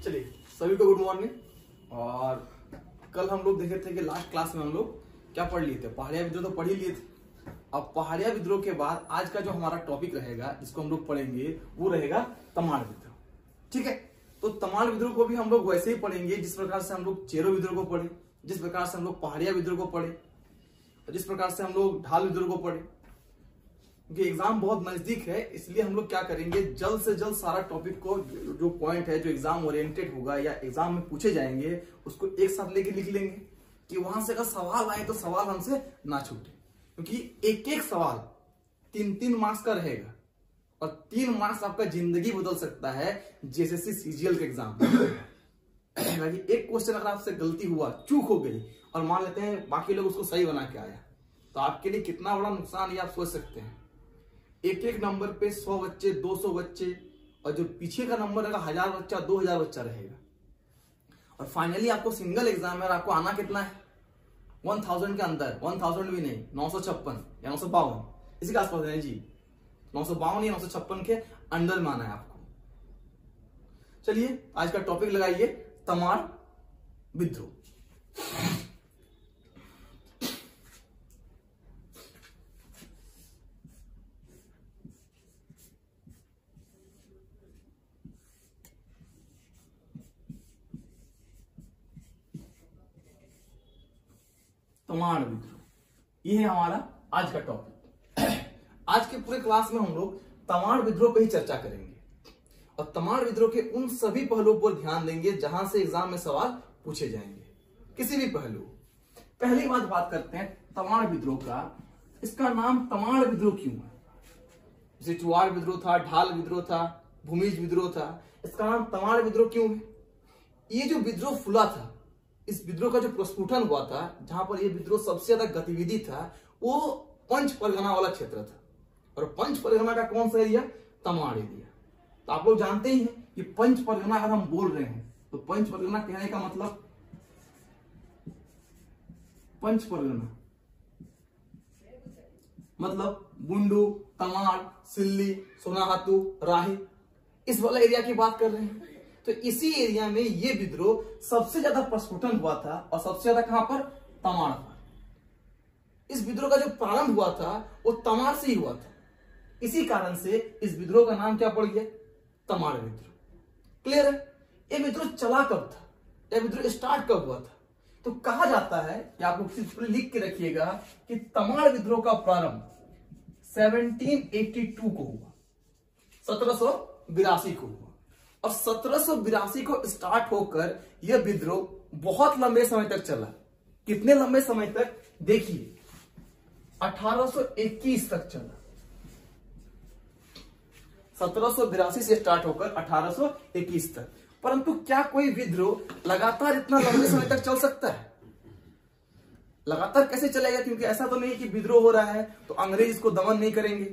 चलिए सभी को गुड मॉर्निंग। और कल हम लोग देखे थे कि लास्ट क्लास में हम लोग क्या पढ़ लिए थे, पहाड़िया विद्रोह तो पढ़ ही लिए थे। अब पहाड़िया विद्रोह के बाद आज का जो हमारा टॉपिक रहेगा जिसको हम लोग पढ़ेंगे वो रहेगा तमाड़ विद्रोह। ठीक है, तो तमाड़ विद्रोह को भी हम लोग वैसे ही पढ़ेंगे जिस प्रकार से हम लोग चेरो विद्रोह को पढ़े, जिस प्रकार से हम लोग पहाड़िया विद्रोह को पढ़े, जिस प्रकार से हम लोग ढाल विद्रोह को पढ़े। क्योंकि एग्जाम बहुत नजदीक है इसलिए हम लोग क्या करेंगे, जल्द से जल्द सारा टॉपिक को जो पॉइंट है जो एग्जाम ओरिएंटेड होगा या एग्जाम में पूछे जाएंगे उसको एक साथ लेके लिख लेंगे कि वहां से अगर सवाल आए तो सवाल हमसे ना छूटे। क्योंकि एक एक सवाल 3-3 मार्क्स का रहेगा और 3 मार्क्स आपका जिंदगी बदल सकता है जेएसएससी सीजीएल के एग्जाम। एक क्वेश्चन अगर आपसे गलती हुआ, चूक हो गई और मान लेते हैं बाकी लोग उसको सही बना के आया तो आपके लिए कितना बड़ा नुकसान ये आप सोच सकते हैं। एक एक नंबर पे 100 बच्चे, 200 बच्चे और जो पीछे का नंबर अगर 1000 बच्चा, 2000 बच्चा रहेगा और फाइनली आपको सिंगल एग्जाम में आपको आना कितना है 1000 के अंदर, 1000 भी नहीं, 956 या 952 इसी के आसपास है जी, 952 या 956 के अंदर में आना है आपको। चलिए आज का टॉपिक लगाइए तमाड़ विद्रोह। तमाड़ विद्रोह ये है हमारा आज का टॉपिक। आज के पूरे क्लास में हम लोग तमाड़ विद्रोह पे ही चर्चा करेंगे और तमाड़ विद्रोह के उन सभी पहलुओं पर ध्यान देंगे जहां से एग्जाम में सवाल पूछे जाएंगे, किसी भी पहलू। पहली बात करते हैं तमाड़ विद्रोह का। इसका नाम तमाड़ विद्रोह क्यों है? जैसे चुआड़ विद्रोह था, ढाल विद्रोह था, भूमिज विद्रोह था, इसका नाम तमाड़ विद्रोह क्यों है? ये जो विद्रोह फुला था, इस विद्रोह का जो प्रस्फुटन हुआ था, जहां पर यह विद्रोह सबसे ज्यादा गतिविधि था, वो पंच परगना वाला क्षेत्र था। और पंच परगना का कौन सा एरिया? तमाड़ एरिया। तो आप लोग जानते ही हैं कि पंच परगना अगर हम बोल रहे हैं तो पंच परगना कहने का मतलब, पंच परगना मतलब बुंडू, तमाड़, सिल्ली, सोनाहातू, राही, इस वाला एरिया की बात कर रहे हैं। तो इसी एरिया में ये विद्रोह सबसे ज्यादा प्रस्फुटन हुआ था और सबसे ज्यादा कहां पर? तमाड़ पर। इस विद्रोह का जो प्रारंभ हुआ था वो तमाड़ से ही हुआ था। इसी कारण से इस विद्रोह का नाम क्या पड़ गया? तमाड़ विद्रोह। क्लियर है? ये विद्रोह चला कब था? यह विद्रोह स्टार्ट कब हुआ था? तो कहा जाता है कि आप लोग लिख के रखिएगा कि तमाड़ विद्रोह का प्रारंभ 1782 को हुआ, 1782 को हुआ। और 1782 को स्टार्ट होकर यह विद्रोह बहुत लंबे समय तक चला। कितने लंबे समय तक? देखिए 1821 तक चला। 1782 से स्टार्ट होकर 1821 तक। परंतु क्या कोई विद्रोह लगातार इतना लंबे समय तक चल सकता है? लगातार कैसे चलेगा? क्योंकि ऐसा तो नहीं कि विद्रोह हो रहा है तो अंग्रेज इसको दमन नहीं करेंगे।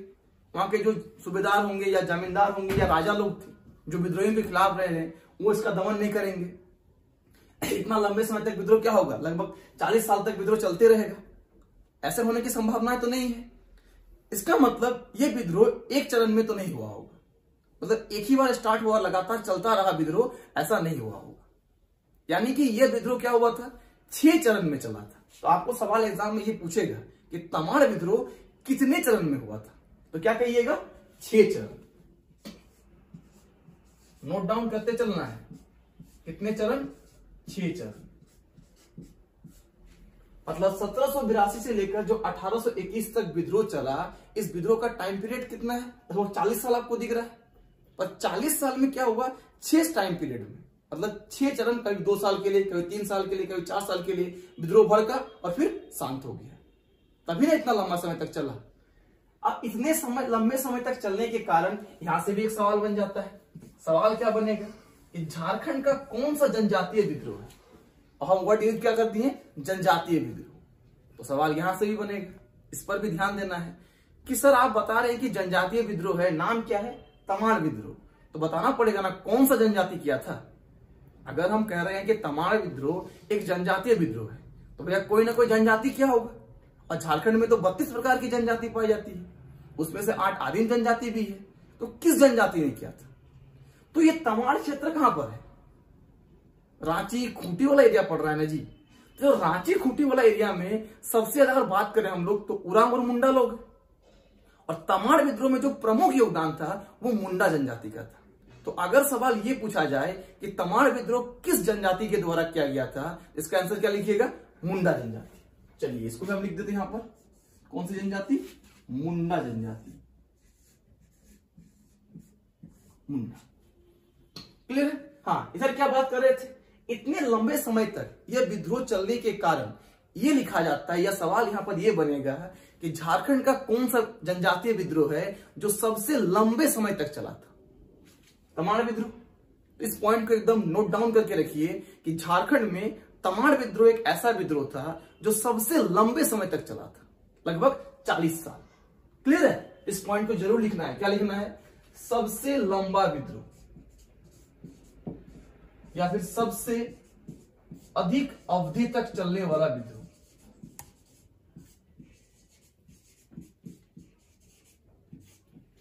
वहां के जो सूबेदार होंगे या जमींदार होंगे या राजा लोग थे जो विद्रोहियों के खिलाफ रहे हैं वो इसका दमन नहीं करेंगे। इतना लंबे समय तक विद्रोह क्या होगा? लगभग 40 साल तक विद्रोह चलते रहेगा। ऐसे होने की संभावना तो नहीं है। इसका मतलब यह विद्रोह एक चरण में तो नहीं हुआ होगा, मतलब एक ही बार स्टार्ट हुआ लगातार चलता रहा विद्रोह, ऐसा नहीं हुआ होगा। यानी कि यह विद्रोह क्या हुआ था? 6 चरण में चला था। तो आपको सवाल एग्जाम में ये पूछेगा कि तमाड़ विद्रोह कितने चरण में हुआ था, तो क्या कहिएगा? 6 चरण। नोट डाउन करते चलना है। कितने चरण? 6 चरण। मतलब 1782 से लेकर जो 1821 तक विद्रोह चला, इस विद्रोह का टाइम पीरियड कितना है? लगभग 40 साल आपको दिख रहा है। पर 40 साल में क्या हुआ? 6 टाइम पीरियड में, मतलब 6 चरण, कभी 2 साल के लिए, कभी 3 साल के लिए, कभी 4 साल के लिए विद्रोह भड़का और फिर शांत हो गया। तभी ना इतना लंबा समय तक चला। अब इतने लंबे समय तक चलने के कारण यहां से भी एक सवाल बन जाता है। सवाल क्या बनेगा कि झारखंड का कौन सा जनजातीय विद्रोह है? और हम वर्ड यूज क्या कर दिए? जनजातीय विद्रोह। तो सवाल यहां से भी बनेगा, इस पर भी ध्यान देना है कि सर आप बता रहे हैं कि जनजातीय विद्रोह है, नाम क्या है? तमाड़ विद्रोह। तो बताना पड़ेगा ना कौन सा जनजाति किया था। अगर हम कह रहे हैं कि तमाड़ विद्रोह एक जनजातीय विद्रोह है तो भैया कोई ना कोई जनजाति क्या होगा। और झारखंड में तो 32 प्रकार की जनजाति पाई जाती है, उसमें से 8 आदिम जनजाति भी है। तो किस जनजाति ने किया था? तो ये तमाड़ क्षेत्र कहां पर है? रांची खूंटी वाला एरिया पड़ रहा है ना जी। तो रांची खूंटी वाला एरिया में सबसे ज्यादा अगर बात करें हम लोग तो उरांव और मुंडा लोग, और तमाड़ विद्रोह में जो प्रमुख योगदान था वो मुंडा जनजाति का था। तो अगर सवाल ये पूछा जाए कि तमाड़ विद्रोह किस जनजाति के द्वारा किया गया था, इसका आंसर क्या लिखिएगा? मुंडा जनजाति। चलिए इसको भी हम लिख देते हैं यहां पर। कौन सी जनजाति? मुंडा जनजाति। मुंडा। क्लियर है? हाँ, इधर क्या बात कर रहे थे? इतने लंबे समय तक यह विद्रोह चलने के कारण यह लिखा जाता है, या सवाल यहां पर यह बनेगा कि झारखंड का कौन सा जनजातीय विद्रोह है जो सबसे लंबे समय तक चला था? तमाड़ विद्रोह। इस पॉइंट को एकदम नोट डाउन करके रखिए कि झारखंड में तमाड़ विद्रोह एक ऐसा विद्रोह था जो सबसे लंबे समय तक चला था, लगभग 40 साल। क्लियर है? इस पॉइंट को जरूर लिखना है। क्या लिखना है? सबसे लंबा विद्रोह या फिर सबसे अधिक अवधि तक चलने वाला विद्रोह।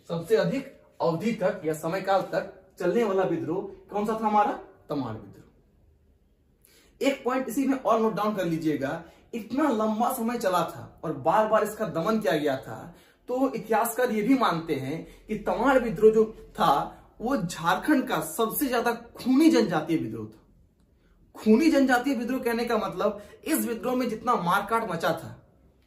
सबसे अधिक अवधि तक या समय काल तक चलने वाला विद्रोह कौन सा था? हमारा तमाड़ विद्रोह। एक पॉइंट इसी में और नोट डाउन कर लीजिएगा, इतना लंबा समय चला था और बार बार इसका दमन किया गया था, तो इतिहासकार ये भी मानते हैं कि तमाड़ विद्रोह जो था वो झारखंड का सबसे ज्यादा खूनी जनजातीय विद्रोह था। खूनी जनजातीय विद्रोह कहने का मतलब इस विद्रोह में जितना मारकाट मचा था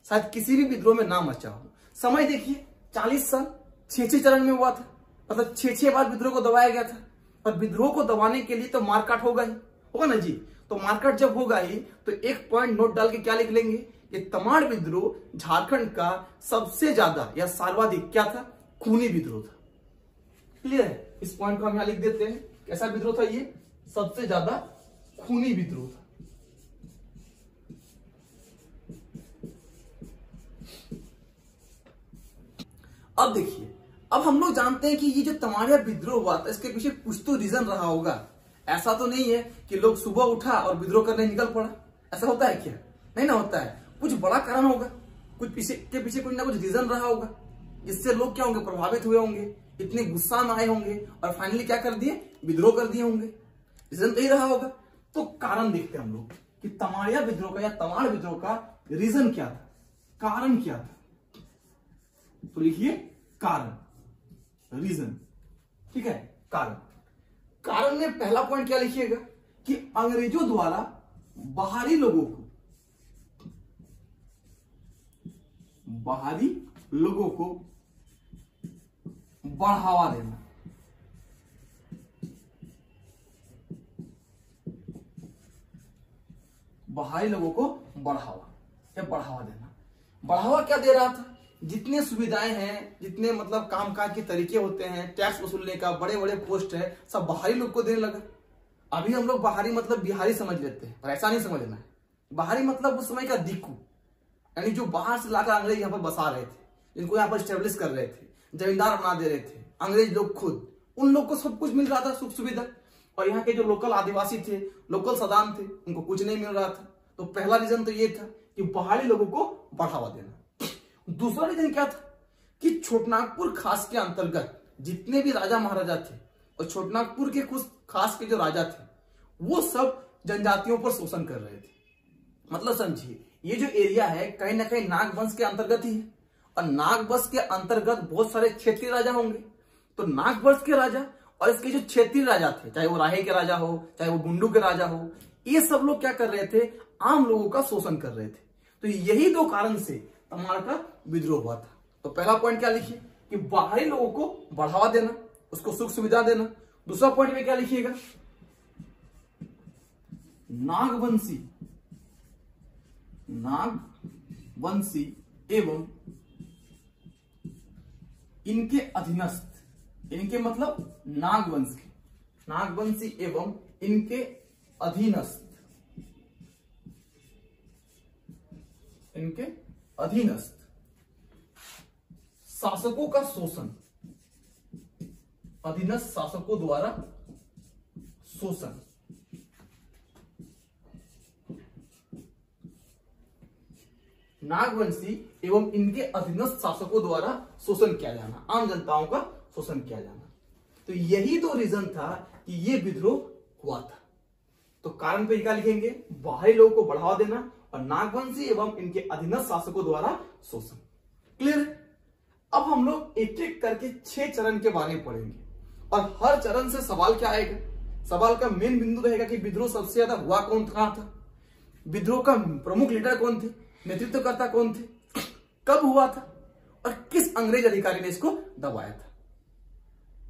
शायद किसी भी विद्रोह में ना मचा हो। समय देखिए, 40 साल, 6 चरण में हुआ था, मतलब 6 बार विद्रोह को दबाया गया था। और विद्रोह को दबाने के लिए तो मारकाट होगा ना जी। तो मारकाट जब होगा ही तो एक पॉइंट नोट डाल के क्या लिख लेंगे कि तमाड़ विद्रोह झारखंड का सबसे ज्यादा या सर्वाधिक क्या था? खूनी विद्रोह था। क्लियर है? इस पॉइंट को हम यहां लिख देते हैं। कैसा विद्रोह था ये? सबसे ज्यादा खूनी विद्रोह था। अब देखिए, अब हम लोग जानते हैं कि ये जो तमाड़िया विद्रोह हुआ था इसके पीछे कुछ तो रीजन रहा होगा। ऐसा तो नहीं है कि लोग सुबह उठा और विद्रोह करने निकल पड़ा। ऐसा होता है क्या? नहीं ना होता है। कुछ बड़ा कारण होगा, कुछ पीछे कुछ ना कुछ रीजन रहा होगा जिससे लोग क्या होंगे? प्रभावित हुए होंगे, इतने गुस्सा में आए होंगे और फाइनली क्या कर दिए? विद्रोह कर दिए होंगे। रीजन तो ही रहा होगा। तो कारण देखते हैं हम लोग कि तमाड़िया विद्रोह का या तमाड़ विद्रोह का रीजन क्या था, कारण क्या था। तो लिखिए कारण, रीजन। ठीक है? कारण में पहला पॉइंट क्या लिखिएगा कि अंग्रेजों द्वारा बाहरी लोगों को बढ़ावा देना। बाहरी लोगों को बढ़ावा देना। बढ़ावा क्या दे रहा था? जितने सुविधाएं हैं, जितने मतलब कामकाज के तरीके होते हैं, टैक्स वसूलने का, बड़े बड़े पोस्ट है, सब बाहरी लोग को देने लगा। अभी हम लोग बाहरी मतलब बिहारी समझ लेते हैं, पर ऐसा नहीं समझना है। बाहरी मतलब उस समय का दिक्कू, यानी जो बाहर से लाकर अंग्रेज यहाँ पर बसा रहे थे, जिनको यहाँ पर स्टेब्लिश कर रहे थे, जमींदार बना दे रहे थे अंग्रेज लोग खुद, उन लोग को सब कुछ मिल रहा था, सुख सुविधा। और यहाँ के जो लोकल आदिवासी थे, लोकल सदान थे, उनको कुछ नहीं मिल रहा था। तो पहला रीजन तो ये था कि बाहरी लोगों को बढ़ावा देना। दूसरा रीजन क्या था कि छोटनागपुर खास के अंतर्गत जितने भी राजा महाराजा थे और छोटनागपुर के कुछ खास के जो राजा थे वो सब जनजातियों पर शोषण कर रहे थे। मतलब समझिए, ये जो एरिया है कहीं ना कहीं नाग वंश के अंतर्गत ही है, और नाग वंश के अंतर्गत बहुत सारे क्षेत्रीय राजा होंगे। तो नाग वंश के राजा और इसके जो क्षेत्रीय राजा थे, चाहे वो राहे के राजा हो, चाहे वो गुंडू के राजा हो, ये सब लोग क्या कर रहे थे? आम लोगों का शोषण कर रहे थे। तो यही दो कारण से तमाड़ का विद्रोह हुआ था। तो पहला पॉइंट क्या लिखिए कि बाहरी लोगों को बढ़ावा देना, उसको सुख सुविधा देना। दूसरा पॉइंट में क्या लिखिएगा? नागवंशी एवं इनके अधीनस्थ, इनके मतलब नागवंश के, नागवंशी एवं इनके अधीनस्थ, इनके अधीनस्थ शासकों का शोषण, अधीनस्थ शासकों द्वारा शोषण। नागवंशी एवं इनके अधीनस्थ शासकों द्वारा शोषण किया जाना, आम जनताओं का शोषण किया जाना। तो यही दो रीजन था कि यह विद्रोह हुआ था। तो कारण पे क्या लिखेंगे, बाहरी लोगों को बढ़ावा देना और नागवंशी एवं इनके अधीनस्थ शासकों द्वारा शोषण। क्लियर है? अब हम लोग एक एक करके 6 चरण के बारे में पढ़ेंगे और हर चरण से सवाल क्या आएगा, सवाल का मेन बिंदु रहेगा कि विद्रोह सबसे ज्यादा हुआ कौन कहां था, विद्रोह का प्रमुख लीडर कौन थे, नेतृत्वकर्ता कौन थे, कब हुआ था और किस अंग्रेज अधिकारी ने इसको दबाया था।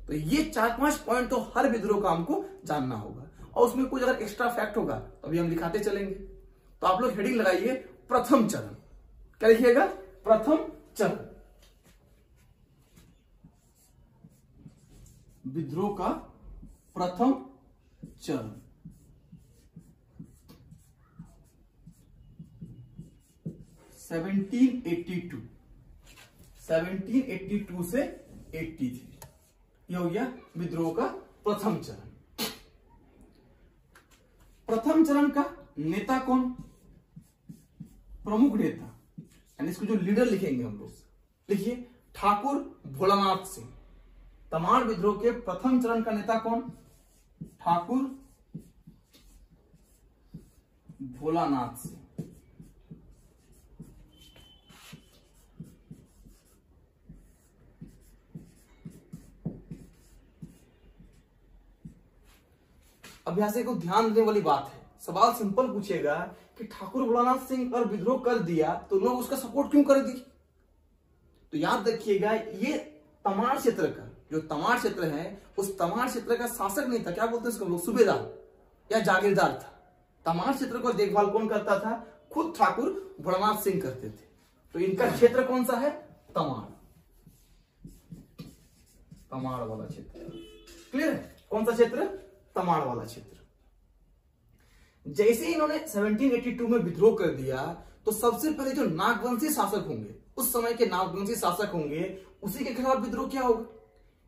तो ये 4-5 पॉइंट तो हर विद्रोह का हमको जानना होगा और उसमें कुछ अगर एक्स्ट्रा फैक्ट होगा तो अभी हम दिखाते चलेंगे। तो आप लोग हेडिंग लगाइए प्रथम चरण। क्या लिखिएगा, प्रथम चरण, विद्रोह का प्रथम चरण। सेवनटीन 1782 से 83 ये हो गया विद्रोह का प्रथम चरण। प्रथम चरण का नेता कौन, प्रमुख नेता यानी इसको जो लीडर लिखेंगे हम लोग, लिखिए ठाकुर भोलानाथ सिंह। तमाड़ विद्रोह के प्रथम चरण का नेता कौन, ठाकुर भोलानाथ सिंह। अब यहां से को ध्यान देने वाली बात है, सवाल सिंपल पूछेगा कि ठाकुर भोलानाथ सिंह पर विद्रोह कर दिया तो लोग उसका सपोर्ट क्यों कर दी। तो याद रखिएगा ये तमाड़ क्षेत्र का जो तमाड़ क्षेत्र है उस तमाड़ क्षेत्र का शासक नहीं था, क्या बोलते हैं इसको लोग, सूबेदार या जागीरदार था। तमाड़ क्षेत्र को देखभाल कौन करता था, खुद ठाकुर भोलानाथ सिंह करते थे। तो इनका क्षेत्र कौन सा है, तमाड़, तमाड़ वाला क्षेत्र। क्लियर है, कौन सा क्षेत्र, तमाड़ वाला क्षेत्र। जैसे ही इन्होंने 1782 में विद्रोह कर दिया तो सबसे पहले जो नागवंशी शासक होंगे, उस समय के नागवंशी शासक होंगे, उसी के खिलाफ विद्रोह क्या होगा,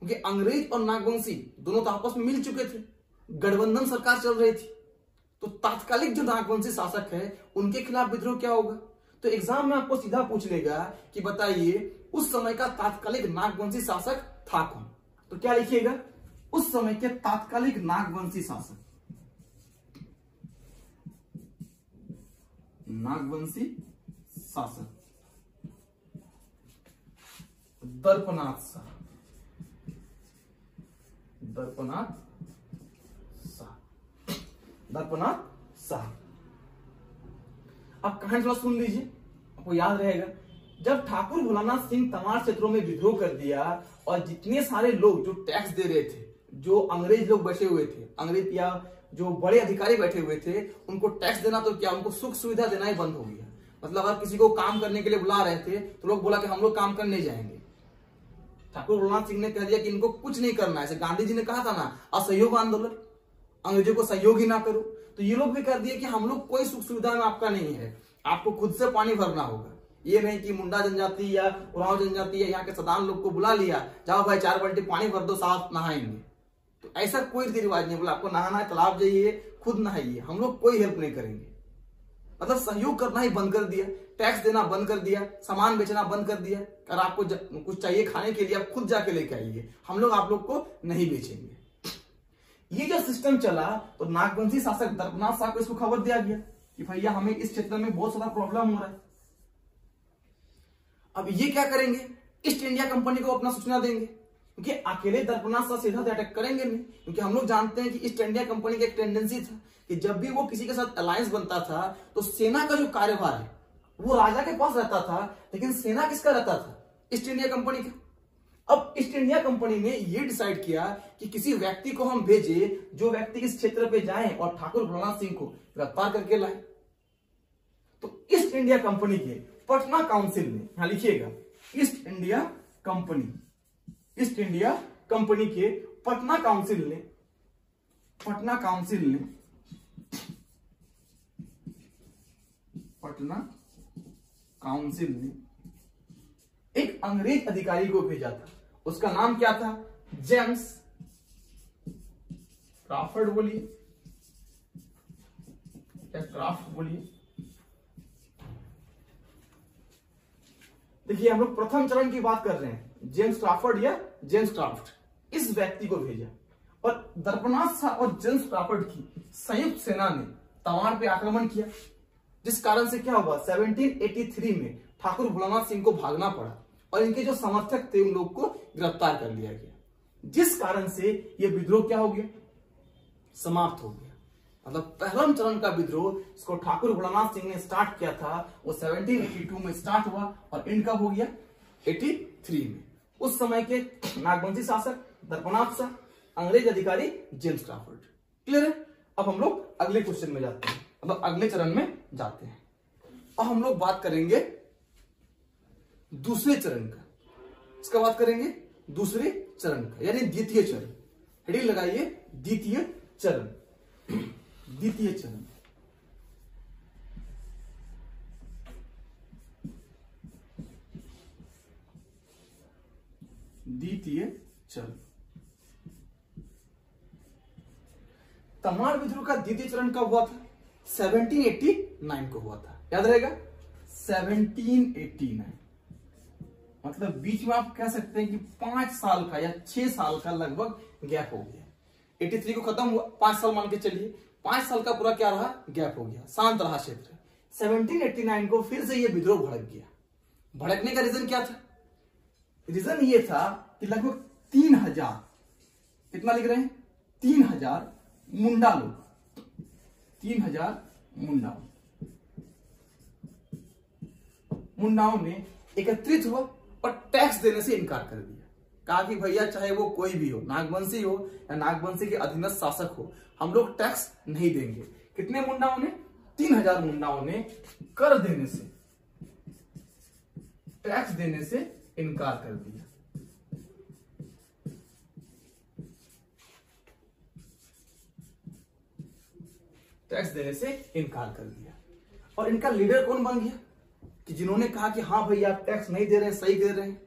क्योंकि अंग्रेज और नागवंशी दोनों तो आपस में मिल चुके थे, गठबंधन सरकार चल रही थी। तो तात्कालिक जो नागवंशी शासक है उनके खिलाफ विद्रोह क्या होगा। तो एग्जाम में आपको सीधा पूछ लेगा कि बताइए उस समय का तात्कालिक नागवंशी शासक था कौन। तो क्या लिखिएगा, उस समय के तात्कालिक नागवंशी शासक, नागवंशी शासक दर्पनाथ शाह, दर्पनाथ शाह, दर्पनाथ शाह। अब कहानी थोड़ा सुन लीजिए, आपको याद रहेगा। जब ठाकुर भोलानाथ सिंह तमाड़ क्षेत्रों में विद्रोह कर दिया और जितने सारे लोग जो टैक्स दे रहे थे, जो अंग्रेज लोग बैठे हुए थे, अंग्रेज या जो बड़े अधिकारी बैठे हुए थे, उनको टैक्स देना तो क्या, उनको सुख सुविधा देना ही बंद हो गया। मतलब अगर किसी को काम करने के लिए बुला रहे थे तो लोग बोला कि हम लोग काम करने जाएंगे। ठाकुर भोलानाथ सिंह ने कह दिया कि इनको कुछ नहीं करना है। गांधी जी ने कहा था ना, असहयोग आंदोलन, अंग्रेजों को सहयोग ही ना करो। तो ये लोग भी कर दिए कि हम लोग कोई सुख सुविधा में आपका नहीं है, आपको खुद से पानी भरना होगा। ये नहीं कि मुंडा जनजाति या उरांव जनजाति या यहाँ के सदान लोग को बुला लिया, जाओ भाई 4 बाल्टी पानी भर दो, साथ नहाएंगे। तो ऐसा कोई रीति रिवाज नहीं, बोला आपको नहाना है तालाब जाइए, खुद नहाइए, हम लोग कोई हेल्प नहीं करेंगे। मतलब सहयोग करना ही बंद कर दिया, टैक्स देना बंद कर दिया, सामान बेचना बंद कर दिया। अगर आपको कुछ चाहिए खाने के लिए आप खुद जाके लेके आइए, हम लोग आप लोग को नहीं बेचेंगे। ये जो सिस्टम चला तो नागवंशी शासक दर्पनाथ शाह को इसको खबर दिया गया कि भैया हमें इस क्षेत्र में बहुत सारा प्रॉब्लम हो रहा है। अब ये क्या करेंगे, ईस्ट इंडिया कंपनी को अपना सूचना देंगे, क्योंकि अकेले दर्पनाथ शाह सीधा अटैक करेंगे नहीं। क्योंकि हम लोग जानते हैं कि ईस्ट इंडिया कंपनी का एक टेंडेंसी था कि जब भी वो किसी के साथ अलायंस बनता था तो सेना का जो कार्यभार है वो राजा के पास रहता था, लेकिन सेना किसका रहता था, ईस्ट इंडिया कंपनी का। अब ईस्ट इंडिया कंपनी ने ये डिसाइड किया कि किसी व्यक्ति को हम भेजे जो व्यक्ति इस क्षेत्र पे जाए और ठाकुर भोलानाथ सिंह को गिरफ्तार करके लाए। तो ईस्ट इंडिया कंपनी के पटना काउंसिल ने, यहां लिखिएगा, east India company, east India Company के पटना काउंसिल ने एक अंग्रेज अधिकारी को भेजा था। उसका नाम क्या था, जेम्स क्राफर्ड बोलिए या क्राफ्ट बोलिए। देखिए हम लोग प्रथम चरण की बात कर रहे हैं, जेम्स क्राफर्ड या जेम्स क्राफ्ट, इस व्यक्ति को भेजा और दर्पनाथ शाह और जेम्स क्राफर्ड की संयुक्त सेना ने तवाड़ पे आक्रमण किया, जिस कारण से क्या हुआ 1783 में ठाकुर भोलानाथ सिंह को भागना पड़ा और इनके जो समर्थक थे उन लोग को गिरफ्तार कर लिया गया, जिस कारण से ये विद्रोह क्या हो गया, समाप्त हो गया। मतलब पहलम चरण का विद्रोह जिसको ठाकुर भोलानाथ सिंह ने स्टार्ट किया था वो 1782 में स्टार्ट हुआ और एंड कब हो गया 83 में। उस समय के नागवंशी शासक दर्पनाथ शाह, अंग्रेज अधिकारी जेम्स क्राफर्ड। क्लियर है? अब हम लोग अगले क्वेश्चन में जाते हैं, मतलब अगले चरण में जाते हैं। अब हम लोग बात करेंगे दूसरे चरण का। इसका बात करेंगे दूसरे चरण का, यानी द्वितीय चरण। हेडिंग लगाइए द्वितीय चरण। द्वितीय चरण, द्वितीय चरण। तमाड़ विद्रोह का द्वितीय चरण कब हुआ था? 1789 को हुआ था, याद रहेगा 1789। मतलब बीच में आप कह सकते हैं कि 5 साल का या 6 साल का लगभग गैप हो गया। 83 को खत्म हुआ, 5 साल मान के चलिए, 5 साल का पूरा क्या रहा, गैप हो गया, शांत रहा क्षेत्र। 1789 को फिर से ये विद्रोह भड़क गया। भड़कने का रीजन क्या था? रीजन ये था कि लगभग 3000, कितना लिख रहे हैं, 3000 मुंडा लोग, 3000 मुंडाओं ने एकत्रित हुआ और टैक्स देने से इनकार कर दिया। कहा कि भैया चाहे वो कोई भी हो, नागवंशी हो या नागवंशी के अधीनस्थ शासक हो, हम लोग टैक्स नहीं देंगे। कितने मुंडाओं ने? 3000 मुंडाओं ने कर देने से, टैक्स देने से इनकार कर दिया। टैक्स देने से इनकार कर दिया। और इनका लीडर कौन बन गया कि जिन्होंने कहा कि हाँ भैया आप टैक्स नहीं दे रहे हैं, सही दे रहे हैं?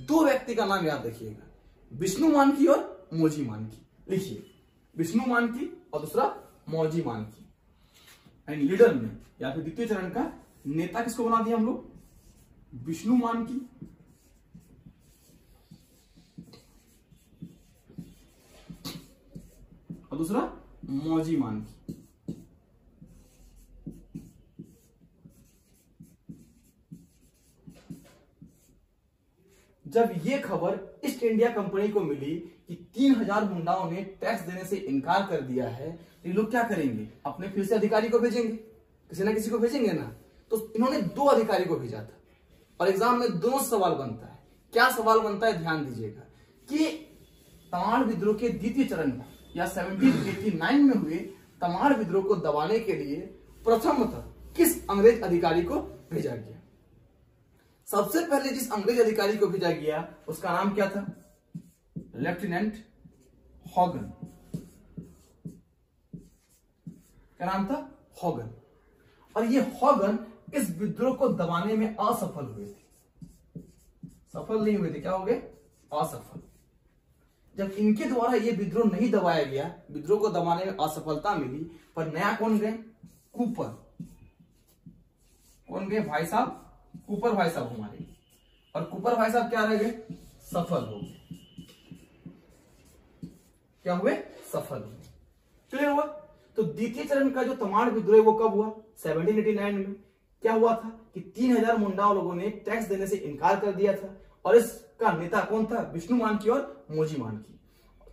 2 व्यक्ति का नाम याद रखिएगा, विष्णु मानकी और मौजी मानकी। लिखिए, विष्णु मानकी और दूसरा मौजी मानकी। एंड लीडर में या फिर द्वितीय चरण का नेता किसको बना दिया हम लोग? विष्णु मानकी और दूसरा मौजी मानकी। जब ये खबर ईस्ट इंडिया कंपनी को मिली कि 3000 मुंडाओं ने टैक्स देने से इनकार कर दिया है, तो ये लोग क्या करेंगे? अपने फिर से अधिकारी को भेजेंगे, किसी ना किसी को भेजेंगे ना। तो इन्होंने 2 अधिकारी को भेजा था और एग्जाम में 2 सवाल बनता है। क्या सवाल बनता है, ध्यान दीजिएगा कि तमाड़ विद्रोह के द्वितीय चरण में या 1789 में हुए तमाड़ विद्रोह को दबाने के लिए प्रथमतः किस अंग्रेज अधिकारी को भेजा गया? सबसे पहले जिस अंग्रेज अधिकारी को भेजा गया उसका नाम क्या था? Lieutenant Hogan. क्या नाम था? हॉगन। और ये हॉगन इस विद्रोह को दबाने में असफल हुए थे। सफल नहीं हुए थे, क्या हो गए? असफल। जब इनके द्वारा ये विद्रोह नहीं दबाया गया, विद्रोह को दबाने में असफलता मिली, पर नया कौन गए? कूपर। कौन गए? भाई साहब कूपर, भाई साहब हमारे। और कूपर भाई साहब क्या रह गए? सफल हो गए। क्या हुए? सफल हुए। क्लियर हुआ? तो द्वितीय चरण का जो तमाड़ विद्रोह वो कब हुआ? 1789 में। क्या हुआ था कि 3000 मुंडाओं लोगों ने टैक्स देने से इनकार कर दिया था और इसका नेता कौन था? विष्णु मानकी और मौजी मानकी।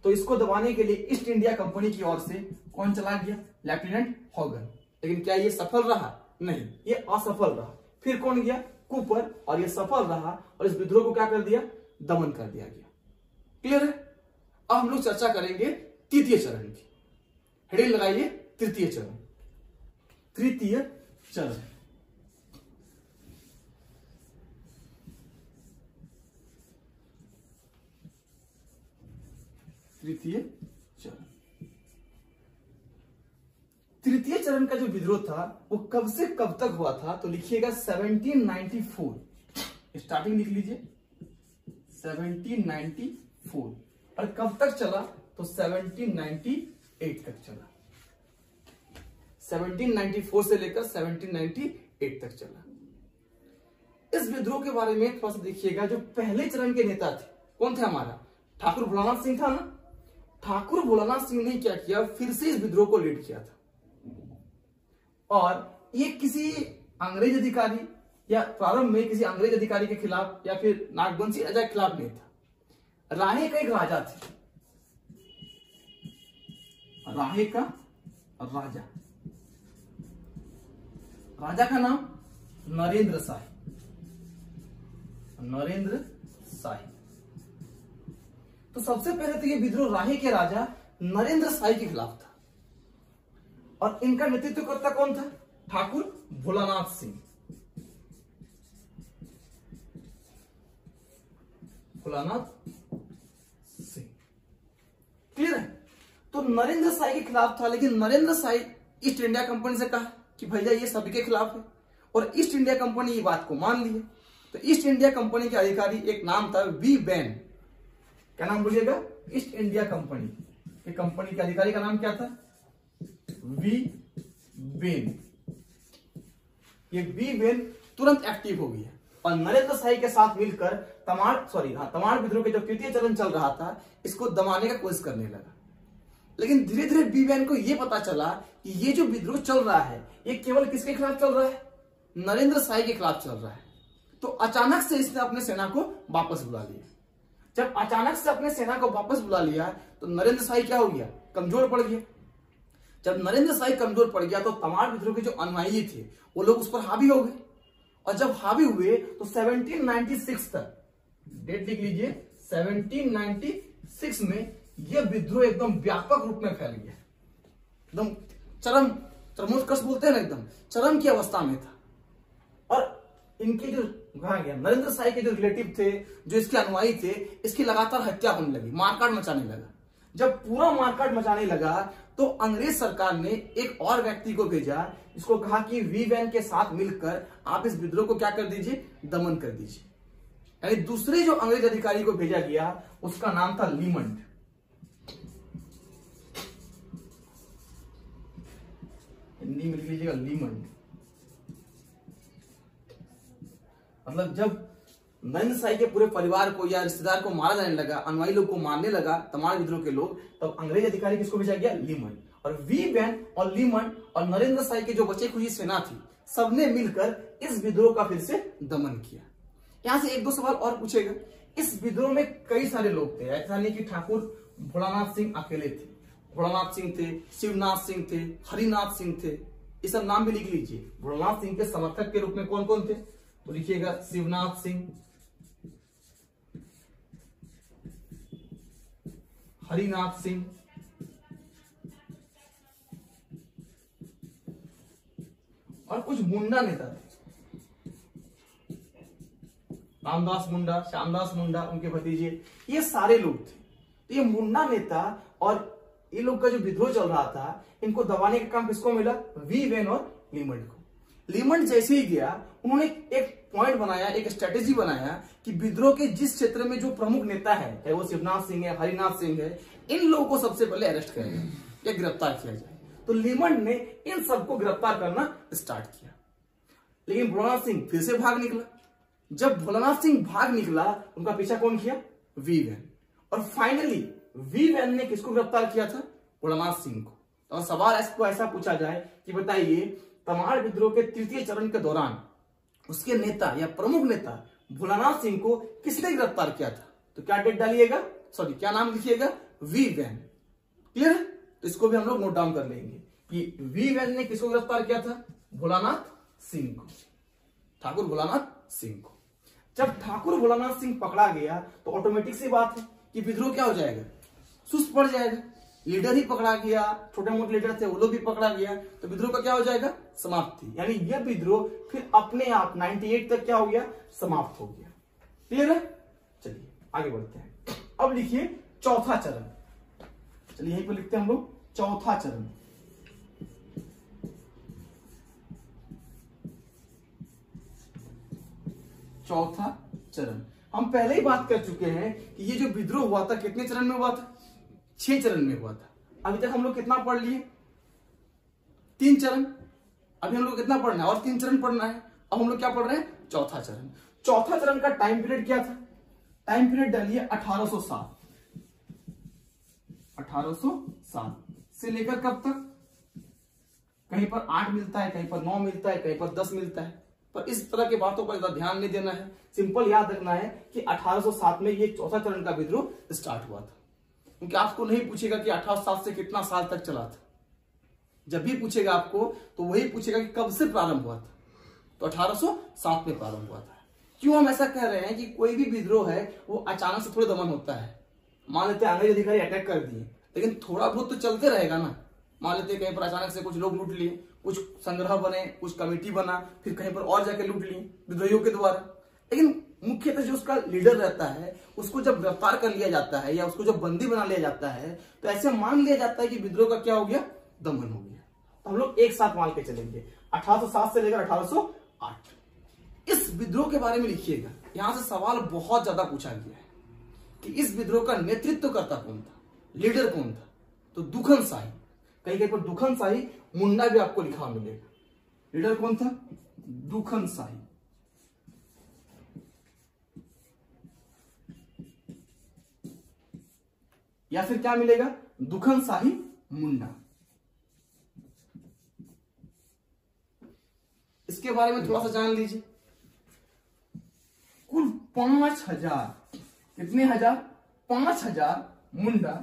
तो इसको दबाने के लिए ईस्ट इंडिया कंपनी की ओर से कौन चला गया? Lieutenant Hogan. लेकिन क्या ये सफल रहा? नहीं, ये असफल रहा। फिर कौन गया? कूपर। और ये सफल रहा और इस विद्रोह को क्या कर दिया? दमन कर दिया गया। क्लियर है? अब हम लोग चर्चा करेंगे तृतीय चरण की। हेडिंग लगाइए तृतीय चरण। तृतीय चरण, तृतीय चरण। तृतीय चरण का जो विद्रोह था वो कब से कब तक हुआ था? तो लिखिएगा 1794। स्टार्टिंग लिख लीजिए 1794। और कब तक चला? तो 1798 तक चला। 1794 से लेकर 1798 तक चला। इस विद्रोह के बारे में थोड़ा सा देखिएगा। जो पहले चरण के नेता थे कौन थे? हमारा ठाकुर भोलानाथ सिंह था ना। ठाकुर भोलानाथ सिंह ने क्या किया, फिर से इस विद्रोह को लीड किया था। और ये किसी अंग्रेज अधिकारी या प्रारंभ में किसी अंग्रेज अधिकारी के खिलाफ या फिर नागवंशी राजा के खिलाफ नहीं था। राहे का एक राजा थे, राहे का राजा, राजा का नाम नरेंद्र शाही, नरेंद्र शाही। तो सबसे पहले तो ये विद्रोह राहे के राजा नरेंद्र शाही के खिलाफ था। और इनका नेतृत्व करता कौन था? ठाकुर भोलानाथ सिंह, भोलानाथ सिंह। क्लियर है? तो नरेंद्र शाही के खिलाफ था, लेकिन नरेंद्र शाही ईस्ट इंडिया कंपनी से कहा कि भैया ये सभी के खिलाफ है, और ईस्ट इंडिया कंपनी ये बात को मान ली है। तो ईस्ट इंडिया कंपनी के अधिकारी एक नाम था वी वेन। क्या नाम बोलिएगा? ईस्ट इंडिया कंपनी के कंपनी के अधिकारी का नाम क्या था? V Wayne. ये वी वेन तुरंत एक्टिव हो गया और नरेंद्र शाही के साथ मिलकर तमाड़ विद्रोह के जो तृतीय चरण चल रहा था इसको दबाने का कोशिश करने लगा। लेकिन धीरे धीरे वी वेन को यह पता चला कि ये जो विद्रोह चल रहा है ये केवल किसके खिलाफ चल रहा है? नरेंद्र शाही के खिलाफ चल रहा है। तो अचानक से इसने अपने सेना को वापस बुला लिया। जब अचानक से अपने सेना को वापस बुला लिया तो नरेंद्र शाही क्या हो गया? कमजोर पड़ गया। जब नरेंद्र शाही कमजोर पड़ गया तो तमाड़ विद्रोह के जो अनुयायी थे वो लोग उस पर हावी हो गए, और जब हावी हुए तो 1796 तक, डेट लिख लीजिए, 1796 में यह विद्रोह एकदम व्यापक रूप में फैल गया, एकदम चरमोत्कर्ष बोलते हैं ना, एकदम चरम की अवस्था में था। और इनके जो कहा गया नरेंद्र शाही के जो रिलेटिव थे, जो इसके अनुयायी थे, इसकी लगातार हत्या होने लगी, मारकाट मचाने लगा। जब पूरा मारकाट मचाने लगा तो अंग्रेज सरकार ने एक और व्यक्ति को भेजा, जिसको कहा कि वी वेन के साथ मिलकर आप इस विद्रोह को क्या कर दीजिए? दमन कर दीजिए। यानी दूसरे जो अंग्रेज अधिकारी को भेजा गया उसका नाम था लीमंड। हिंदी में लिख लीजिएगा लीमंड। मतलब जब नरेंद्र शाही के पूरे परिवार को या रिश्तेदार को मारा जाने लगा, अनुयायी लोग को मारने लगा तमाड़ विद्रोह के लोग, तब अंग्रेज अधिकारी किसको भेजा गया? लीमंड। और वी वेन और लीमंड और नरेंद्र शाही की जो बची खुची सेना थी सबने मिलकर इस विद्रोह का फिर से दमन किया। यहां से एक दो सवाल और पूछेगा। इस विद्रोह में कई सारे लोग थे, ऐसा नहीं कि ठाकुर भोलानाथ सिंह अकेले थे। भोलानाथ सिंह थे, शिवनाथ सिंह थे, हरिनाथ सिंह थे, ये सब नाम भी लिख लीजिए। भोलानाथ सिंह के समर्थक के रूप में कौन कौन थे? तो लिखिएगा शिवनाथ सिंह, हरिनाथ सिंह, और कुछ मुंडा नेता थे, रामदास मुंडा, श्यामदास मुंडा, उनके भतीजे, ये सारे लोग थे। तो ये मुंडा नेता और ये लोग का जो विद्रोह चल रहा था, इनको दबाने का काम किसको मिला? वी वेन और लीमंड को। लीमंड जैसे ही गया उन्होंने एक पॉइंट बनाया, एक स्ट्रेटेजी बनाया कि विद्रोह के जिस क्षेत्र में जो प्रमुख नेता है, चाहे वो शिवनाथ सिंह है, हरिनाथ सिंह है, इन लोगों को सबसे पहले अरेस्ट करें या गिरफ्तार किया जाए। तो लीमंड ने इन सबको गिरफ्तार करना स्टार्ट किया। लेकिन भोलानाथ सिंह फिर से भाग निकला। जब भोलानाथ सिंह भाग निकला, उनका पीछा कौन किया? V Wayne. और फाइनली वी वेन ने किसको गिरफ्तार किया था? भोलानाथ सिंह को। और सवाल इसको ऐसा पूछा जाए कि बताइए, तमाड़ विद्रोह के तृतीय चरण के दौरान उसके नेता या प्रमुख नेता भोलानाथ सिंह को किसने गिरफ्तार किया था? तो क्या डेट डालिएगा, क्या नाम लिखिएगा? We when. क्लियर है? तो इसको भी हम लोग नोट डाउन कर लेंगे कि वी वेन ने किसको गिरफ्तार किया था? भोलानाथ सिंह को, ठाकुर भोलानाथ सिंह को। जब ठाकुर भोलानाथ सिंह पकड़ा गया तो ऑटोमेटिक सी बात है कि विद्रोह क्या हो जाएगा? सुस्त पड़ जाएगा। लीडर ही पकड़ा गया, छोटे मोटे लीडर थे वो लोग भी पकड़ा गया, तो विद्रोह का क्या हो जाएगा? समाप्ति। यानी यह विद्रोह फिर अपने आप 98 तक क्या हो गया? समाप्त हो गया। क्लियर है? चलिए आगे बढ़ते हैं। अब लिखिए चौथा चरण। चलिए यहीं पर लिखते हैं हम लोग चौथा चरण। चौथा चरण हम पहले ही बात कर चुके हैं कि ये जो विद्रोह हुआ था कितने चरण में हुआ था? 6 चरण में हुआ था। अभी तक हम लोग कितना पढ़ लिए? 3 चरण। अभी हम लोग कितना पढ़ना है? और 3 चरण पढ़ना है। अब हम लोग क्या पढ़ रहे हैं? चौथा चरण। चौथा चरण का टाइम पीरियड क्या था? टाइम पीरियड डालिए 1807। 1807 से लेकर कब तक? कहीं पर 8 मिलता है, कहीं पर 9 मिलता है, कहीं पर 10 मिलता है, पर इस तरह की बातों पर ज्यादा ध्यान नहीं देना है। सिंपल याद रखना है कि 1807 में ये चौथा चरण का विद्रोह स्टार्ट हुआ था। क्योंकि आपको नहीं पूछेगा कि 1807 से कितना साल तक चला था। जब भी पूछेगा आपको तो वही पूछेगा कि कब से प्रारंभ हुआ था, तो 1807 में प्रारंभ हुआ था। क्यों हम ऐसा कह रहे हैं कि कोई भी विद्रोह है वो अचानक से थोड़े दमन होता है। मान लेते हैं अंग्रेज अधिकारी अटैक कर दिए, लेकिन थोड़ा बहुत तो चलते रहेगा ना। मान लेते कहीं पर अचानक से कुछ लोग लूट लिए, कुछ संग्रह बने, कुछ कमेटी बना, फिर कहीं पर और जाके लूट लिए विद्रोहियों के द्वारा। लेकिन मुख्यतः जो उसका लीडर रहता है उसको जब गिरफ्तार कर लिया जाता है या उसको जब बंदी बना लिया जाता है तो ऐसे मान लिया जाता है कि विद्रोह का क्या हो गया, दमन हो गया। तो हम लोग एक साथ मान के चलेंगे 1807 से लेकर 1808। इस विद्रोह के बारे में लिखिएगा, यहां से सवाल बहुत ज्यादा पूछा गया है कि इस विद्रोह का नेतृत्व करता कौन था, लीडर कौन था। तो दुखन शाही, कहीं कहीं पर दुखन शाही मुंडा भी आपको लिखा मिलेगा। लीडर कौन था? दुखन शाही। या फिर क्या मिलेगा? दुखन शाही मुंडा। इसके बारे में थोड़ा सा जान लीजिए। कुल 5000, कितने हजार? 5000 मुंडा,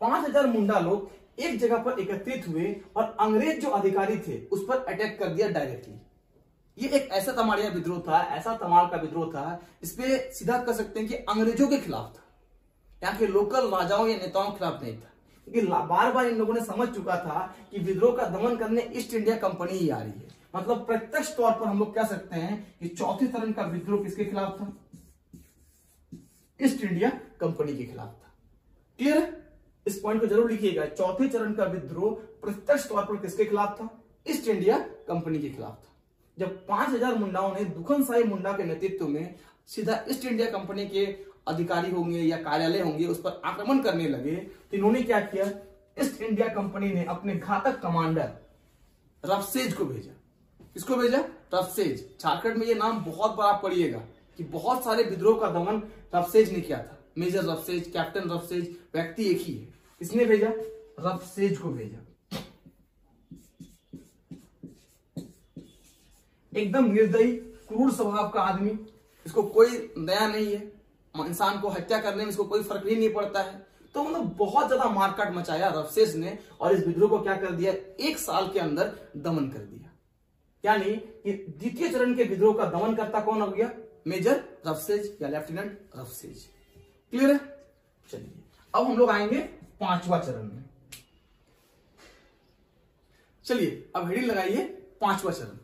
5000 मुंडा लोग एक जगह पर एकत्रित हुए और अंग्रेज जो अधिकारी थे उस पर अटैक कर दिया डायरेक्टली। ये एक ऐसा तमाड़िया विद्रोह था, ऐसा तमाड़ का विद्रोह था, इसपे सीधा कर सकते हैं कि अंग्रेजों के खिलाफ था, यहाँ के लोकल राजाओं या नेताओं के खिलाफ नहीं था। क्योंकि बार बार इन लोगों ने समझ चुका था कि विद्रोह का दमन करने ईस्ट इंडिया कंपनी ही आ रही है। मतलब प्रत्यक्ष तौर पर हम लोग कह सकते हैं कि चौथे चरण का विद्रोह किसके खिलाफ था? ईस्ट इंडिया कंपनी के खिलाफ था। क्लियर है? इस पॉइंट को जरूर लिखिएगा। चौथे चरण का विद्रोह प्रत्यक्ष तौर पर किसके खिलाफ था? ईस्ट इंडिया कंपनी के खिलाफ था। जब 5000 मुंडाओं ने दुखन शाही मुंडा के नेतृत्व में सीधा ईस्ट इंडिया कंपनी के अधिकारी होंगे या कार्यालय होंगे उस पर आक्रमण करने लगे, तो इन्होंने क्या किया? ईस्ट इंडिया कंपनी ने अपने घातक कमांडर रफसेज को भेजा। किसको भेजा? रफसेज। झारखंड में ये नाम बहुत बार आप पढ़िएगा कि बहुत सारे विद्रोह का दमन रफसेज ने किया था। मेजर रफसेज, कैप्टन रफसेज, व्यक्ति एक ही है। किसने भेजा? रफसेज को भेजा। एकदम निर्दयी, क्रूर स्वभाव का आदमी, इसको कोई दया नहीं है, इंसान को हत्या करने में इसको कोई फर्क ही नहीं पड़ता है। तो मतलब बहुत ज्यादा मारकाट मचाया रफसेज ने और इस विद्रोह को क्या कर दिया? एक साल के अंदर दमन कर दिया। यानी कि द्वितीय चरण के विद्रोह का दमन करता कौन हो गया? मेजर रफसेज या लेफ्टिनेंट रफसेज। क्लियर है? चलिए अब हम लोग आएंगे पांचवा चरण में। चलिए अब हेडिंग लगाइए पांचवा चरण।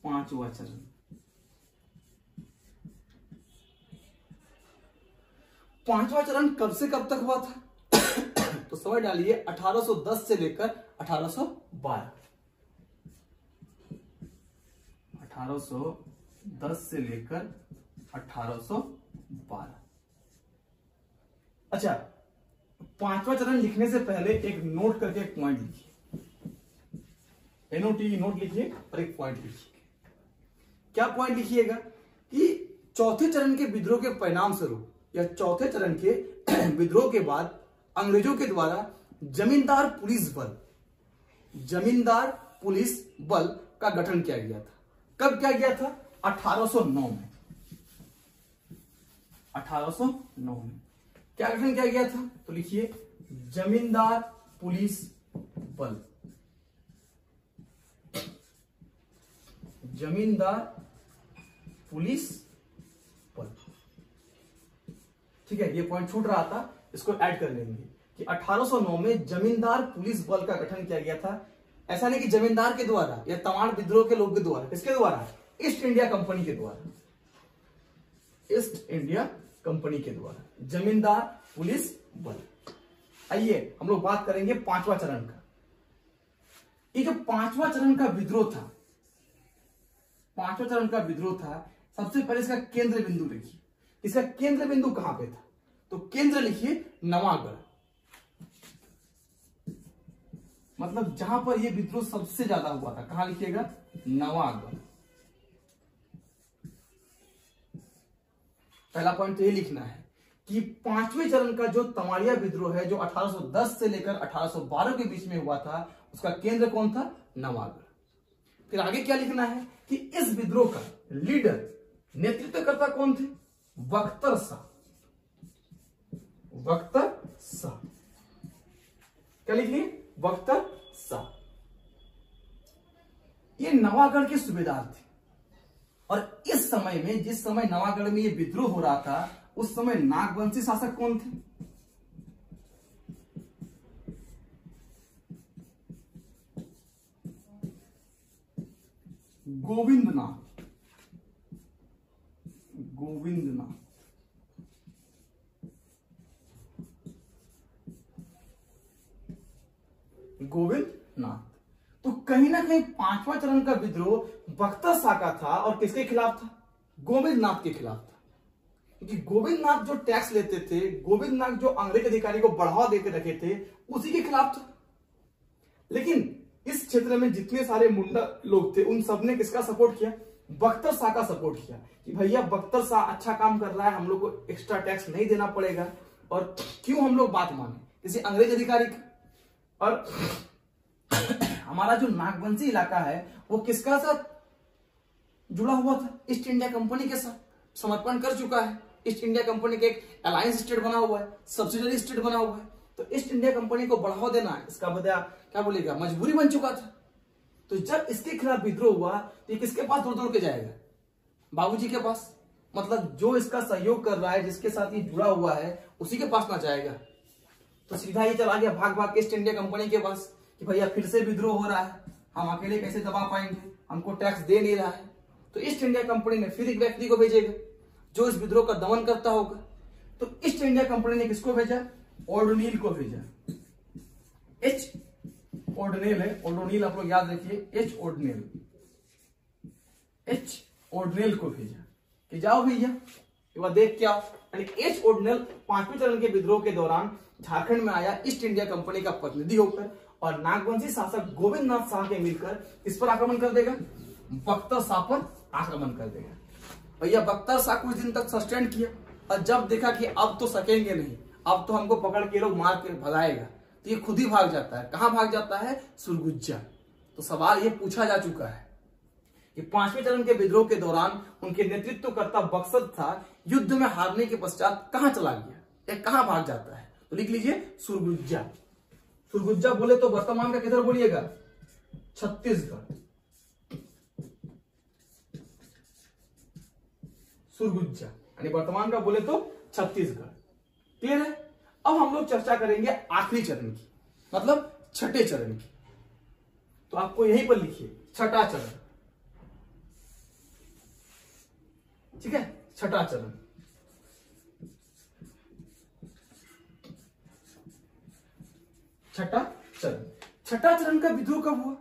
पांचवा चरण, पांचवा चरण कब से कब तक हुआ था? तो समझ डालिए 1810 से लेकर 1812। 1810 से लेकर 1812। अच्छा, पांचवा चरण लिखने से पहले एक नोट करके एक पॉइंट लिखिए। एनओटी नोट लिखिए और एक पॉइंट लिखिए। क्या पॉइंट लिखिएगा? कि चौथे चरण के विद्रोह के परिणाम स्वरूप या चौथे चरण के विद्रोह के बाद अंग्रेजों के द्वारा जमींदार पुलिस बल का गठन किया गया था। कब किया गया था? 1809 में। 1809 में क्या गठन किया गया था? तो लिखिए जमींदार पुलिस बल। जमींदार पुलिस बल। ठीक है, ये पॉइंट छूट रहा था, इसको ऐड कर लेंगे कि 1809 में जमींदार पुलिस बल का गठन किया गया था। ऐसा नहीं कि जमींदार के द्वारा या तमाड़ विद्रोह के लोग के द्वारा। किसके द्वारा? ईस्ट इंडिया कंपनी के द्वारा। ईस्ट इंडिया कंपनी के द्वारा जमींदार पुलिस बल। आइए हम लोग बात करेंगे पांचवा चरण का। ये जो पांचवा चरण का विद्रोह था, पांचवा चरण का विद्रोह था, सबसे पहले इसका केंद्र बिंदु लिखिए। इसका केंद्र बिंदु कहां पे था? तो केंद्र लिखिए नवागढ़। मतलब जहां पर यह विद्रोह सबसे ज्यादा हुआ था, कहां लिखिएगा? नवागढ़। पहला पॉइंट तो ये लिखना है कि पांचवें चरण का जो तमाड़िया विद्रोह है, जो 1810 से लेकर 1812 के बीच में हुआ था, उसका केंद्र कौन था? नवागढ़। फिर आगे क्या लिखना है कि इस विद्रोह का लीडर, नेतृत्वकर्ता कौन थे? बख्तर शाह। बख्तर शाह, क्या लिखिए? बख्तर शाह। ये नवागढ़ के सूबेदार थे और इस समय में, जिस समय नवागढ़ में ये विद्रोह हो रहा था, उस समय नागवंशी शासक कौन थे? गोविंदनाथ। गोविंदनाथ। गोविंदनाथ। तो कहीं ना कहीं पांचवा चरण का विद्रोह बख्तर शाह का था और किसके खिलाफ था? गोविंदनाथ के खिलाफ था। क्योंकि गोविंदनाथ जो टैक्स लेते थे, गोविंदनाथ जो अंग्रेज अधिकारी को बढ़ावा देकर रखे थे, उसी के खिलाफ था। लेकिन इस क्षेत्र में जितने सारे मुंडा लोग थे, उन सबने किसका सपोर्ट किया? बख्तर शाह का सपोर्ट किया कि भैया बख्तर शाह अच्छा काम कर रहा है, हम लोग को एक्स्ट्रा टैक्स नहीं देना पड़ेगा, और क्यों हम लोग बात माने किसी अंग्रेज अधिकारी की। और हमारा जो नागवंशी इलाका है वो किसका साथ जुड़ा हुआ था? ईस्ट इंडिया कंपनी के साथ समर्पण कर चुका है। ईस्ट इंडिया कंपनी के एक अलायंस स्टेट बना हुआ है, सब्सिडरी स्टेट बना हुआ है। तो ईस्ट इंडिया कंपनी को बढ़ावा देना इसका बदला क्या बोलेगा, मजबूरी बन चुका था। तो जब इसके खिलाफ विद्रोह हुआ तो ये किसके पास दौड़ दौड़ के जाएगा? बाबूजी के पास। मतलब जो इसका सहयोग कर रहा है, जिसके साथ ये जुड़ा हुआ है, उसी के पास ना जाएगा। तो सीधा ही चला गया भाग भाग के ईस्ट इंडिया कंपनी के पास कि भैया फिर से विद्रोह हो रहा है, हम अकेले कैसे दबा पाएंगे, हमको टैक्स दे नहीं रहा है। तो ईस्ट इंडिया कंपनी ने फिर एक व्यक्ति को भेजेगा जो इस विद्रोह का दमन करता होगा। तो ईस्ट इंडिया कंपनी ने किसको भेजा? ओडोनिल को भेजा। एच ओडोनिल है, ओडोनिल आप लोग याद रखिए, एच ओडोनिल। एच ओडोनिल को भेजा कि जाओ भैया एक बार देख के आओ। एच ओडोनिल पांचवें चरण के विद्रोह के दौरान झारखंड में आया ईस्ट इंडिया कंपनी का प्रतिनिधि होकर, और नागवंशी शासक गोविंदनाथ शाह के मिलकर इस पर आक्रमण कर देगा, बख्तर शाह पर आक्रमण कर देगा। भैया बख्तर शाह कुछ दिन तक सस्टेन किया, और जब देखा कि अब तो सकेंगे नहीं, अब तो हमको पकड़ के लोग मार के भगाएगा, तो ये खुद ही भाग जाता है। कहां भाग जाता है? सुरगुज्जा। तो सवाल ये पूछा जा चुका है कि पांचवें चरण के विद्रोह के दौरान उनके नेतृत्वकर्ता बख्तर शाह युद्ध में हारने के पश्चात कहां चला गया या कहां भाग जाता है? तो लिख लीजिए सुरगुज्जा। सुरगुज्जा बोले तो वर्तमान का किधर बोलिएगा? छत्तीसगढ़। सुरगुज्जा यानी वर्तमान का बोले तो छत्तीसगढ़। क्लियर है? अब हम लोग चर्चा करेंगे आखिरी चरण की, मतलब छठे चरण की। तो आपको यहीं पर लिखिए छठा चरण। ठीक है, छठा चरण। छठा चरण। छठा चरण का विद्रोह कब हुआ?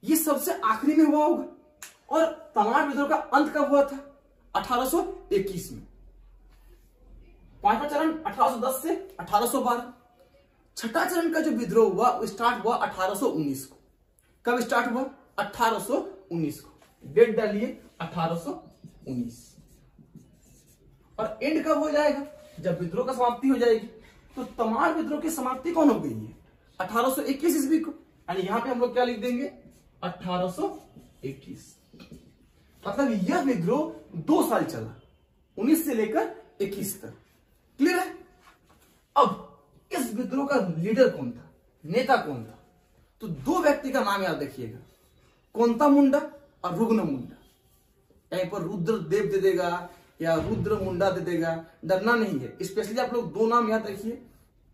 ये सबसे आखिरी में हुआ होगा। और तमाड़ विद्रोह का अंत कब हुआ था? 1821 में। पांचवा चरण 1810 से 1812। छठा चरण का जो विद्रोह हुआ वो स्टार्ट हुआ 1819 को। कब स्टार्ट हुआ? 1819 को। डेट डालिए 1819। और एंड कब हो जाएगा? जब विद्रोह का समाप्ति हो जाएगी। तो तमाड़ विद्रोह की समाप्ति कौन हो गई है? 1821 ईस्वी को। यानी यहां पे हम लोग क्या लिख देंगे? 1821। मतलब यह विद्रोह 2 साल चला, 19 से लेकर 21 तक। क्लियर है? अब इस विद्रोह का लीडर कौन था, नेता कौन था? तो 2 व्यक्ति का नाम याद रखिएगा, कोंता मुंडा और रुग्न मुंडा। कहीं पर रुद्र देव दे देगा या रुद्र मुंडा दे देगा, डरना नहीं है। स्पेशली आप लोग 2 नाम याद रखिए,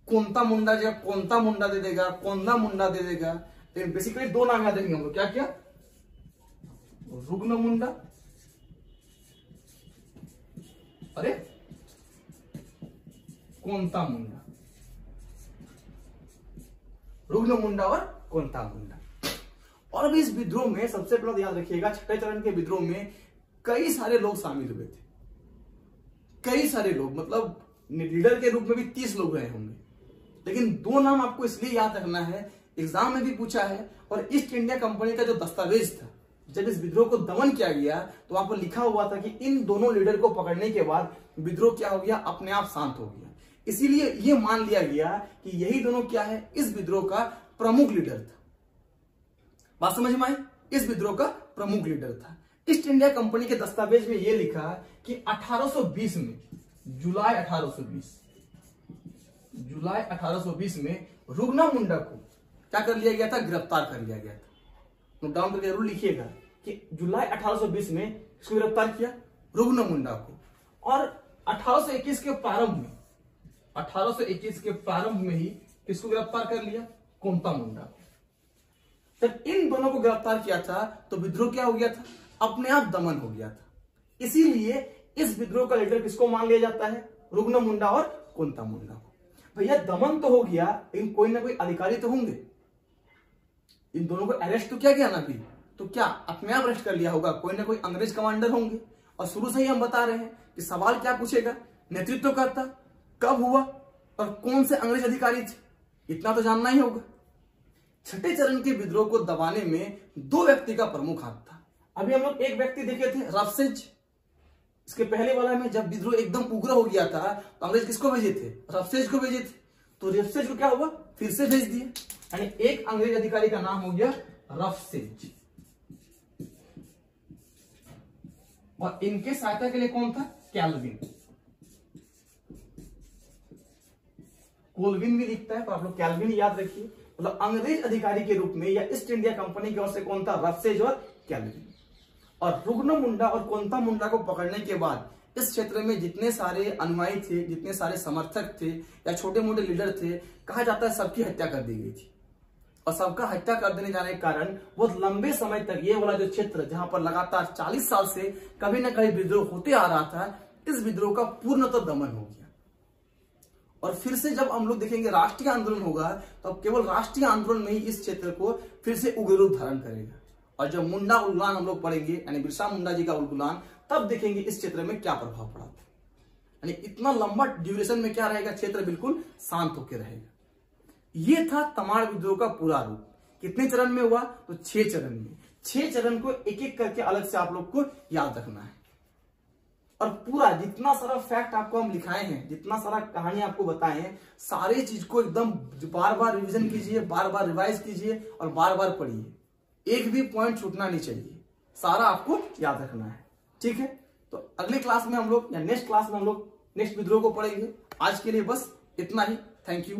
कोंता मुंडा या कोंता मुंडा दे देगा, कोंदा मुंडा दे देगा। लेकिन बेसिकली 2 नाम याद रखेंगे हम लोग। क्या क्या? रुग्न मुंडा, अरे कोंता मुंडा। रुग्न मुंडा और कोंता मुंडा। और अभी इस विद्रोह में सबसे पहले याद रखिएगा, छठे चरण के विद्रोह में कई सारे लोग शामिल हुए थे। कई सारे लोग, मतलब लीडर के रूप में भी 30 लोग रहे होंगे। लेकिन 2 नाम आपको इसलिए याद रखना है, एग्जाम में भी पूछा है, और ईस्ट इंडिया कंपनी का जो दस्तावेज था, जब इस विद्रोह को दमन किया गया तो वहां पर लिखा हुआ था कि इन दोनों लीडर को पकड़ने के बाद विद्रोह क्या हो गया, अपने आप शांत हो गया। इसीलिए ये मान लिया गया कि यही दोनों क्या है, इस विद्रोह का प्रमुख लीडर था। बात समझ में आई? इस विद्रोह का प्रमुख लीडर था। ईस्ट इंडिया कंपनी के दस्तावेज में यह लिखा कि 1820 में जुलाई 1820 में रुगना मुंडा को क्या कर लिया गया था, गिरफ्तार कर लिया गया था। नोट डाउन करके जरूर लिखिएगा कि जुलाई 1820 में इसको गिरफ्तार किया, रुगना मुंडा को। और 1821 के प्रारंभ में ही किसको गिरफ्तार कर लिया, कोंता मुंडा को। जब इन दोनों को गिरफ्तार किया था तो विद्रोह क्या हो गया था, अपने आप दमन हो गया था। इसीलिए इस विद्रोह का लीडर किसको मान लिया जाता है, रुगना मुंडा और कोंता मुंडा को। भैया दमन तो हो गया, लेकिन कोई ना कोई अधिकारी तो होंगे, इन दोनों को अरेस्ट तो किया गया ना अभी, तो क्या अपने आप अरेस्ट कर लिया होगा, कोई ना कोई अंग्रेज कमांडर होंगे। और शुरू से ही हम बता रहे हैं कि सवाल क्या पूछेगा, नेतृत्व करता, कब हुआ और कौन से अंग्रेज अधिकारी थे, इतना तो जानना ही होगा। छठे चरण के विद्रोह को दबाने में दो व्यक्ति का प्रमुख हाथ था। अभी हम लोग एक व्यक्ति देखे थे, रफसेज। इसके पहले वाला में जब विद्रोह एकदम उग्र हो गया था तो अंग्रेज किसको भेजे थे, रफसेज को भेजे थे। तो रफसेज को क्या हुआ, फिर से भेज दिए, यानी एक अंग्रेज अधिकारी का नाम हो गया रफसेज। और इनके सहायता के लिए कौन था, कैल्विन। कोलविन भी लिखता है पर आप लोग कैल्विन याद रखिए। मतलब अंग्रेज अधिकारी के रूप में या ईस्ट इंडिया कंपनी की ओर से कौन था, रफसेज और कैल्विन। और रुगना मुंडा और कोंता मुंडा को पकड़ने के बाद इस क्षेत्र में जितने सारे अनुयायी थे, जितने सारे समर्थक थे या छोटे मोटे लीडर थे, कहा जाता है सबकी हत्या कर दी गई थी। और सबका हत्या कर देने जाने के कारण बहुत लंबे समय तक ये वाला जो क्षेत्र जहां पर लगातार 40 साल से कभी ना कभी विद्रोह होते आ रहा था, इस विद्रोह का पूर्णतः दमन हो गया। और फिर से जब हम लोग देखेंगे राष्ट्रीय आंदोलन होगा तो अब केवल राष्ट्रीय आंदोलन में ही इस क्षेत्र को फिर से उग्र रूप धारण करेगा। और जब मुंडा उल्गुलान हम लोग पढ़ेंगे, यानी बिरसा मुंडा जी का उल्गुलान, तब देखेंगे इस क्षेत्र में क्या प्रभाव पड़ा था। यानी इतना लंबा ड्यूरेशन में क्या रहेगा, क्षेत्र बिल्कुल शांत होकर रहेगा। ये था तमाड़ विद्रोह का पूरा रूप। कितने चरण में हुआ, तो 6 चरण में। 6 चरण को एक एक करके अलग से आप लोग को याद रखना है। और पूरा जितना सारा फैक्ट आपको हम लिखाए हैं, जितना सारा कहानी आपको बताए हैं, सारे चीज को एकदम बार बार रिवीजन कीजिए, बार बार रिवाइज कीजिए और बार बार पढ़िए। एक भी पॉइंट छूटना नहीं चाहिए, सारा आपको याद रखना है। ठीक है, तो अगले क्लास में हम लोग या नेक्स्ट क्लास में हम लोग नेक्स्ट विद्रोह को पढ़ेंगे। आज के लिए बस इतना ही। Thank you.